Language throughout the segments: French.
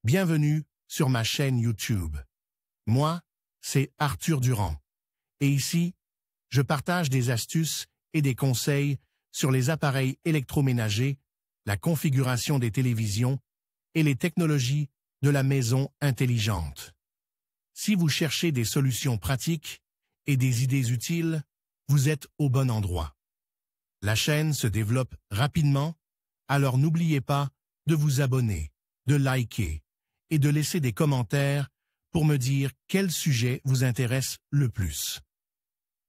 Bienvenue sur ma chaîne YouTube. Moi, c'est Arthur Durand. Et ici, je partage des astuces et des conseils sur les appareils électroménagers, la configuration des télévisions et les technologies de la maison intelligente. Si vous cherchez des solutions pratiques et des idées utiles, vous êtes au bon endroit. La chaîne se développe rapidement, alors n'oubliez pas de vous abonner, de liker et de laisser des commentaires pour me dire quel sujet vous intéresse le plus.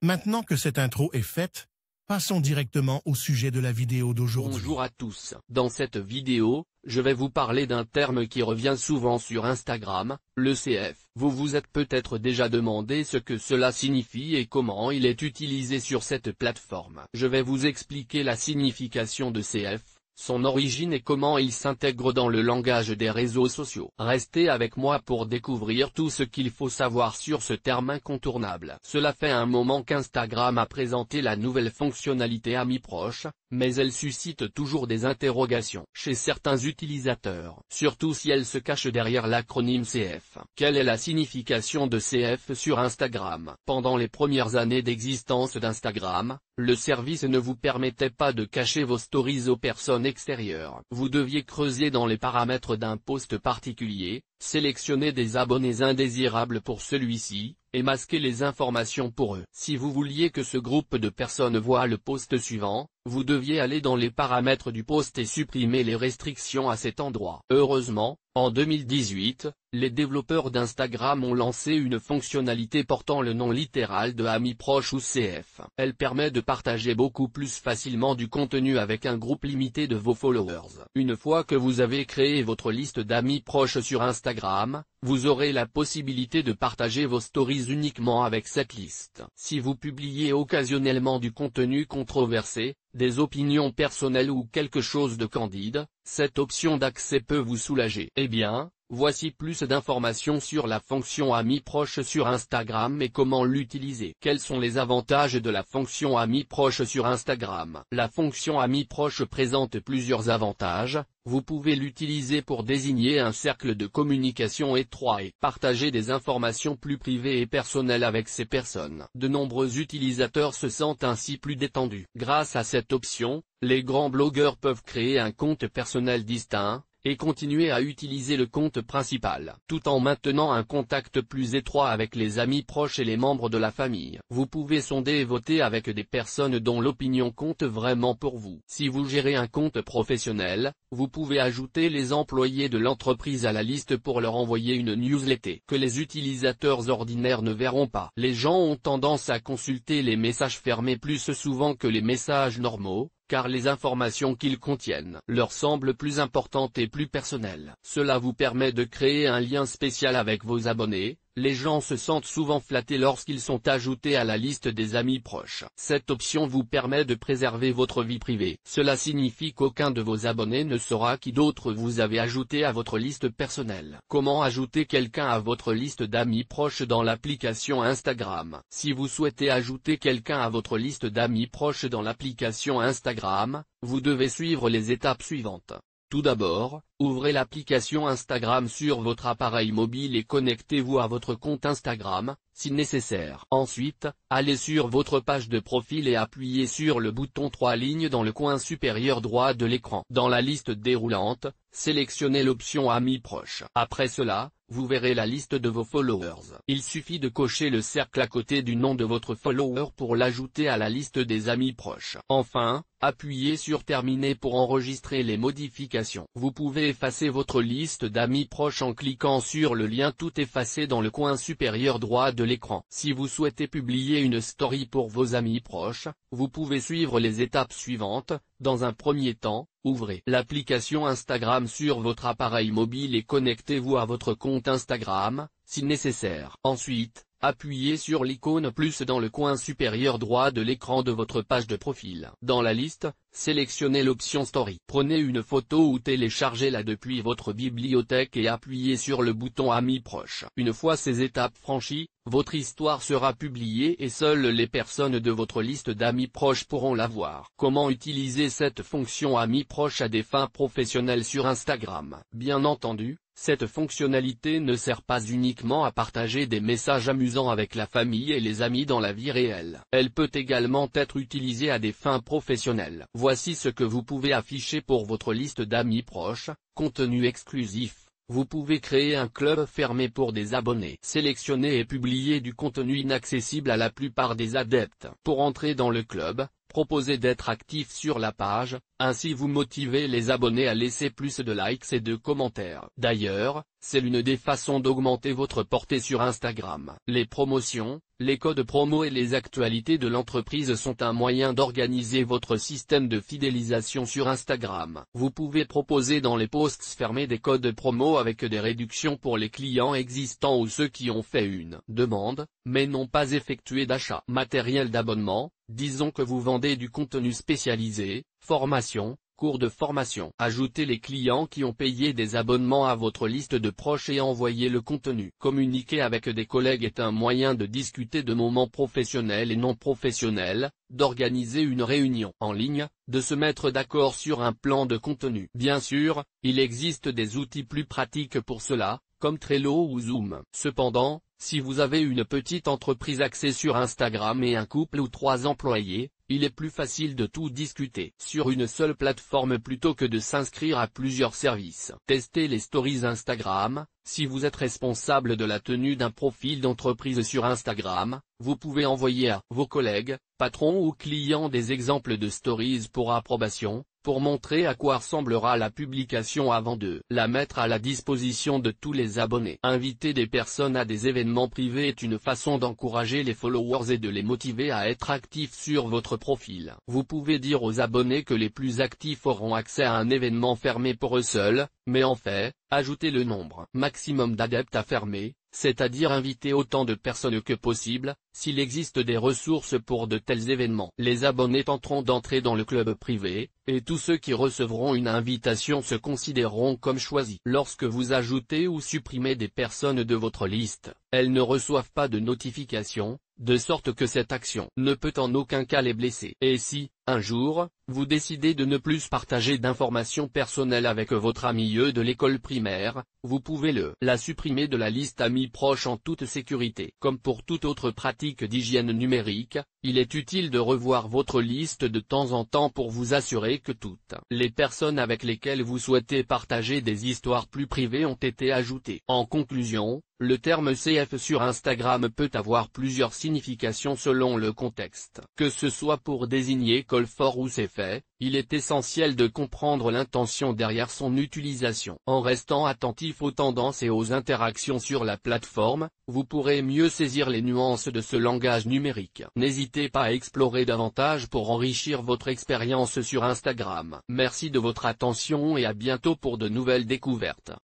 Maintenant que cette intro est faite, passons directement au sujet de la vidéo d'aujourd'hui. Bonjour à tous. Dans cette vidéo, je vais vous parler d'un terme qui revient souvent sur Instagram, le CF. Vous vous êtes peut-être déjà demandé ce que cela signifie et comment il est utilisé sur cette plateforme. Je vais vous expliquer la signification de CF, son origine et comment il s'intègre dans le langage des réseaux sociaux. Restez avec moi pour découvrir tout ce qu'il faut savoir sur ce terme incontournable. Cela fait un moment qu'Instagram a présenté la nouvelle fonctionnalité Amis proches, mais elle suscite toujours des interrogations chez certains utilisateurs, surtout si elle se cache derrière l'acronyme CF. Quelle est la signification de CF sur Instagram? Pendant les premières années d'existence d'Instagram, le service ne vous permettait pas de cacher vos stories aux personnes extérieures. Vous deviez creuser dans les paramètres d'un post particulier, sélectionner des abonnés indésirables pour celui-ci, et masquer les informations pour eux. Si vous vouliez que ce groupe de personnes voit le post suivant, vous deviez aller dans les paramètres du post et supprimer les restrictions à cet endroit. Heureusement, en 2018, les développeurs d'Instagram ont lancé une fonctionnalité portant le nom littéral de Amis proches ou CF. Elle permet de partager beaucoup plus facilement du contenu avec un groupe limité de vos followers. Une fois que vous avez créé votre liste d'amis proches sur Instagram, vous aurez la possibilité de partager vos stories uniquement avec cette liste. Si vous publiez occasionnellement du contenu controversé, des opinions personnelles ou quelque chose de candide, cette option d'accès peut vous soulager. Eh bien, voici plus d'informations sur la fonction Amis proches sur Instagram et comment l'utiliser. Quels sont les avantages de la fonction Amis proches sur Instagram? La fonction Amis proches présente plusieurs avantages. Vous pouvez l'utiliser pour désigner un cercle de communication étroit et partager des informations plus privées et personnelles avec ces personnes. De nombreux utilisateurs se sentent ainsi plus détendus. Grâce à cette option, les grands blogueurs peuvent créer un compte personnel distinct, et continuer à utiliser le compte principal, tout en maintenant un contact plus étroit avec les amis proches et les membres de la famille. Vous pouvez sonder et voter avec des personnes dont l'opinion compte vraiment pour vous. Si vous gérez un compte professionnel, vous pouvez ajouter les employés de l'entreprise à la liste pour leur envoyer une newsletter que les utilisateurs ordinaires ne verront pas. Les gens ont tendance à consulter les messages fermés plus souvent que les messages normaux, car les informations qu'ils contiennent leur semblent plus importantes et plus personnelles. Cela vous permet de créer un lien spécial avec vos abonnés. Les gens se sentent souvent flattés lorsqu'ils sont ajoutés à la liste des amis proches. Cette option vous permet de préserver votre vie privée. Cela signifie qu'aucun de vos abonnés ne saura qui d'autre vous avez ajouté à votre liste personnelle. Comment ajouter quelqu'un à votre liste d'amis proches dans l'application Instagram? Si vous souhaitez ajouter quelqu'un à votre liste d'amis proches dans l'application Instagram, vous devez suivre les étapes suivantes. Tout d'abord, ouvrez l'application Instagram sur votre appareil mobile et connectez-vous à votre compte Instagram, si nécessaire. Ensuite, allez sur votre page de profil et appuyez sur le bouton 3 lignes dans le coin supérieur droit de l'écran. Dans la liste déroulante, sélectionnez l'option Amis proches. Après cela, vous verrez la liste de vos followers. Il suffit de cocher le cercle à côté du nom de votre follower pour l'ajouter à la liste des amis proches. Enfin, appuyez sur Terminer pour enregistrer les modifications. Vous pouvez effacer votre liste d'amis proches en cliquant sur le lien Tout effacer dans le coin supérieur droit de l'écran. Si vous souhaitez publier une story pour vos amis proches, vous pouvez suivre les étapes suivantes. Dans un premier temps, ouvrez l'application Instagram sur votre appareil mobile et connectez-vous à votre compte Instagram, si nécessaire. Ensuite, appuyez sur l'icône plus dans le coin supérieur droit de l'écran de votre page de profil. Dans la liste, sélectionnez l'option Story. Prenez une photo ou téléchargez-la depuis votre bibliothèque et appuyez sur le bouton Amis proches. Une fois ces étapes franchies, votre histoire sera publiée et seules les personnes de votre liste d'amis proches pourront la voir. Comment utiliser cette fonction Amis proches à des fins professionnelles sur Instagram? Bien entendu, cette fonctionnalité ne sert pas uniquement à partager des messages amusants avec la famille et les amis dans la vie réelle. Elle peut également être utilisée à des fins professionnelles. Voici ce que vous pouvez afficher pour votre liste d'amis proches. Contenu exclusif. Vous pouvez créer un club fermé pour des abonnés. Sélectionner et publier du contenu inaccessible à la plupart des adeptes. Pour entrer dans le club, proposez d'être actif sur la page, ainsi vous motivez les abonnés à laisser plus de likes et de commentaires. D'ailleurs, c'est l'une des façons d'augmenter votre portée sur Instagram. Les promotions, les codes promo et les actualités de l'entreprise sont un moyen d'organiser votre système de fidélisation sur Instagram. Vous pouvez proposer dans les posts fermés des codes promo avec des réductions pour les clients existants ou ceux qui ont fait une demande, mais n'ont pas effectué d'achat. Matériel d'abonnement. Disons que vous vendez du contenu spécialisé, formation, cours de formation. Ajoutez les clients qui ont payé des abonnements à votre liste de proches et envoyez le contenu. Communiquer avec des collègues est un moyen de discuter de moments professionnels et non professionnels, d'organiser une réunion en ligne, de se mettre d'accord sur un plan de contenu. Bien sûr, il existe des outils plus pratiques pour cela, comme Trello ou Zoom. Cependant, si vous avez une petite entreprise axée sur Instagram et un couple ou 3 employés, il est plus facile de tout discuter sur une seule plateforme plutôt que de s'inscrire à plusieurs services. Testez les stories Instagram. Si vous êtes responsable de la tenue d'un profil d'entreprise sur Instagram, vous pouvez envoyer à vos collègues, patrons ou clients des exemples de stories pour approbation, pour montrer à quoi ressemblera la publication avant de la mettre à la disposition de tous les abonnés. Inviter des personnes à des événements privés est une façon d'encourager les followers et de les motiver à être actifs sur votre profil. Vous pouvez dire aux abonnés que les plus actifs auront accès à un événement fermé pour eux seuls, mais en fait, ajoutez le nombre maximum d'adeptes à fermer, c'est-à-dire inviter autant de personnes que possible, s'il existe des ressources pour de tels événements. Les abonnés tenteront d'entrer dans le club privé, et tous ceux qui recevront une invitation se considéreront comme choisis. Lorsque vous ajoutez ou supprimez des personnes de votre liste, elles ne reçoivent pas de notification, de sorte que cette action ne peut en aucun cas les blesser. Et si, un jour, vous décidez de ne plus partager d'informations personnelles avec votre ami de l'école primaire, vous pouvez la supprimer de la liste amis proches en toute sécurité. Comme pour toute autre pratique d'hygiène numérique, il est utile de revoir votre liste de temps en temps pour vous assurer que toutes les personnes avec lesquelles vous souhaitez partager des histoires plus privées ont été ajoutées. En conclusion, le terme CF sur Instagram peut avoir plusieurs significations selon le contexte. Que ce soit pour désigner Colfort ou ses faits, il est essentiel de comprendre l'intention derrière son utilisation. En restant attentif aux tendances et aux interactions sur la plateforme, vous pourrez mieux saisir les nuances de ce langage numérique. N'hésitez pas à explorer davantage pour enrichir votre expérience sur Instagram. Merci de votre attention et à bientôt pour de nouvelles découvertes.